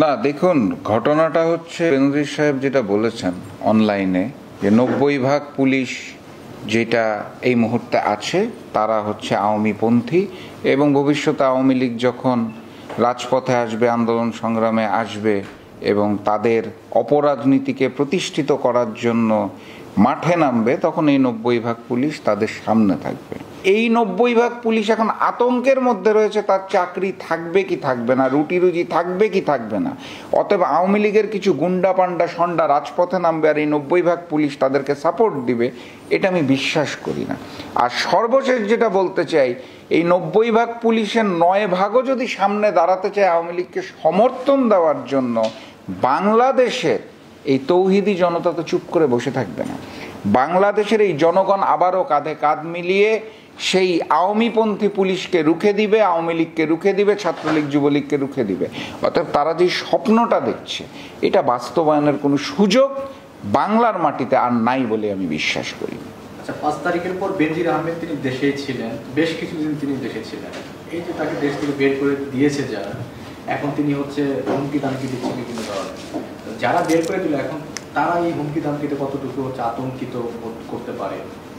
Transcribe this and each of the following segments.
না দেখুন, ঘটনাটা হচ্ছে বেনজির সাহেব যেটা বলেছেন অনলাইনে, যে 90% পুলিশ যেটা এই মুহূর্তে আছে তারা হচ্ছে আওয়ামীপন্থী, এবং ভবিষ্যতে আওয়ামী লীগ যখন রাজপথে আসবে, আন্দোলন সংগ্রামে আসবে এবং তাদের অপরাজনীতিকে প্রতিষ্ঠিত করার জন্য মাঠে নামবে, তখন এই 90% পুলিশ তাদের সামনে থাকবে। এই 90% পুলিশ এখন আতঙ্কের মধ্যে রয়েছে, তার চাকরি থাকবে কি থাকবে না, রুটি রুজি থাকবে কি থাকবে না। অতএব আওয়ামী লীগের কিছু গুন্ডা পান্ডা সন্ডা রাজপথে নামবে আর এই 90% পুলিশ তাদেরকে সাপোর্ট দিবে, এটা আমি বিশ্বাস করি না। আর সর্বশেষ যেটা বলতে চাই, এই 90% পুলিশের 9 ভাগও যদি সামনে দাঁড়াতে চায় আওয়ামী লীগকে সমর্থন দেওয়ার জন্য, বাংলাদেশের এই তৌহিদি জনতা তো চুপ করে বসে থাকবে না। বাংলাদেশের এই জনগণ আবারও কাঁধে কাঁধ মিলিয়ে সেই আওয়ামীপন্থী পুলিশকে রুখে দিবে, আওয়ামী লীগকে রুখে দিবে, ছাত্রলীগ যুবলীগকে রুখে দিবে। অর্থাৎ তারা যে স্বপ্নটা দেখছে, এটা বাস্তবায়নের কোনো সুযোগ বাংলার মাটিতে আর নাই বলে আমি বিশ্বাস করি। আচ্ছা, 5 তারিখের পর বেনজির আহমেদ তিনি দেশেই ছিলেন, বেশ কিছুদিন তিনি দেশে ছিলেন। এই যে তাকে দেশ থেকে বের করে দিয়েছে যারা, এখন তিনি হচ্ছে হুমকি দামকি দিচ্ছে বিভিন্ন ধরনের। যারা বের করে দিল এখন তারা এই হুমকি দামকিতে কতটুকু হচ্ছে আতঙ্কিত করতে পারে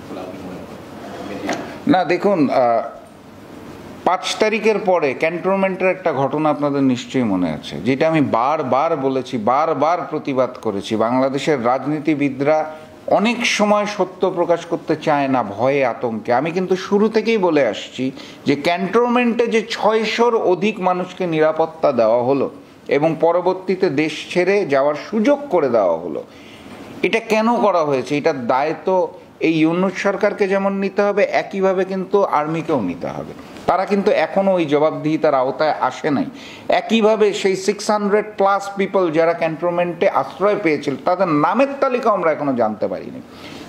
বলে আপনি মনে করেন? না দেখুন, 5 তারিখের পরে ক্যান্টনমেন্টের একটা ঘটনা আপনাদের নিশ্চয়ই মনে আছে, যেটা আমি বারবার বলেছি, বারবার প্রতিবাদ করেছি। বাংলাদেশের রাজনীতিবিদরা অনেক সময় সত্য প্রকাশ করতে চায় না, ভয়ে আতঙ্কে। আমি কিন্তু শুরু থেকেই বলে আসছি যে ক্যান্টনমেন্টে যে 600-র অধিক মানুষকে নিরাপত্তা দেওয়া হলো এবং পরবর্তীতে দেশ ছেড়ে যাওয়ার সুযোগ করে দেওয়া হলো, এটা কেন করা হয়েছে? এটার দায় তো এই ইউনূস সরকারকে যেমন নিতে হবে, একইভাবে কিন্তু আর্মিকেও নিতে হবে। তারা কিন্তু এখনও ওই জবাবদিহিতার আওতায় আসে নাই। একইভাবে সেই 600+ পিপল যারা ক্যান্টনমেন্টে আশ্রয় পেয়েছিল, তাদের নামের তালিকা আমরা এখনো জানতে পারিনি।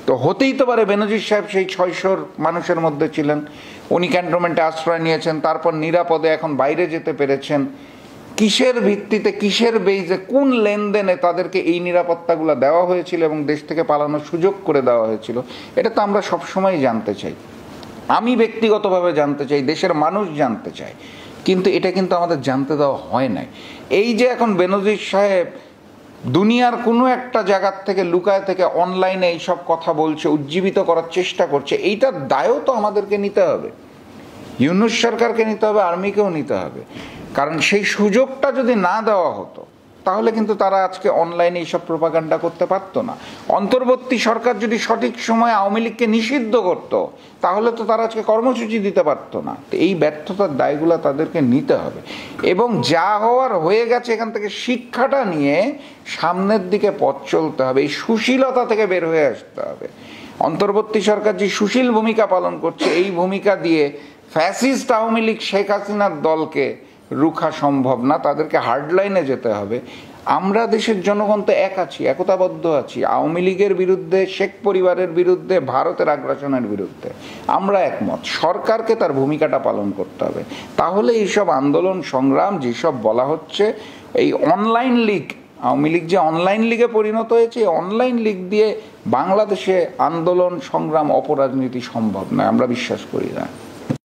তো হতেই তো পারে বেনজির সাহেব সেই 600 মানুষের মধ্যে ছিলেন, উনি ক্যান্টনমেন্টে আশ্রয় নিয়েছেন, তারপর নিরাপদে এখন বাইরে যেতে পেরেছেন। কিসের ভিত্তিতে, কিসের বেইজে, কোন লেনদেনে তাদেরকে এই নিরাপত্তাগুলো দেওয়া হয়েছিল এবং দেশ থেকে পালানোর সুযোগ করে দেওয়া হয়েছিল, এটা তো আমরা সবসময় জানতে চাই। আমি ব্যক্তিগতভাবে জানতে চাই, দেশের মানুষ জানতে চায়, কিন্তু এটা কিন্তু আমাদের জানতে দেওয়া হয় নাই। এই যে এখন বেনজির সাহেব দুনিয়ার কোনো একটা জায়গার থেকে লুকায় থেকে অনলাইনে এইসব কথা বলছে, উজ্জীবিত করার চেষ্টা করছে, এইটার দায়ও তো আমাদেরকে নিতে হবে, ইউনূস সরকারকে নিতে হবে, আর্মিকেও নিতে হবে। কারণ সেই সুযোগটা যদি না দেওয়া হতো, তাহলে কিন্তু তারা আজকে অনলাইনে এইসব প্রোপাগান্ডা করতে পারতো না। অন্তর্বর্তী সরকার যদি সঠিক সময়ে আওয়ামী লীগকে নিষিদ্ধ করত, তাহলে তো তারা আজকে কর্মসূচি দিতে পারতো না। তো এই ব্যর্থতার দায়গুলো তাদেরকে নিতে হবে, এবং যা হওয়ার হয়ে গেছে এখান থেকে শিক্ষাটা নিয়ে সামনের দিকে পথ চলতে হবে। এই সুশীলতা থেকে বের হয়ে আসতে হবে। অন্তর্বর্তী সরকার যে সুশীল ভূমিকা পালন করছে, এই ভূমিকা দিয়ে ফ্যাসিস্ট আওয়ামী লীগ শেখ হাসিনার দলকে রুখা সম্ভব না, তাদেরকে হার্ডলাইনে যেতে হবে। আমরা দেশের জনগণ তো এক আছি, একতাবদ্ধ আছি। আওয়ামী লীগের বিরুদ্ধে, শেখ পরিবারের বিরুদ্ধে, ভারতের আগ্রাসনের বিরুদ্ধে আমরা একমত। সরকারকে তার ভূমিকাটা পালন করতে হবে। তাহলে এইসব আন্দোলন সংগ্রাম যেসব বলা হচ্ছে, এই অনলাইন লীগ, আওয়ামী লীগ যে অনলাইন লীগে পরিণত হয়েছে, এই অনলাইন লীগ দিয়ে বাংলাদেশে আন্দোলন সংগ্রাম অপরাজনীতি সম্ভব নয়, আমরা বিশ্বাস করি না।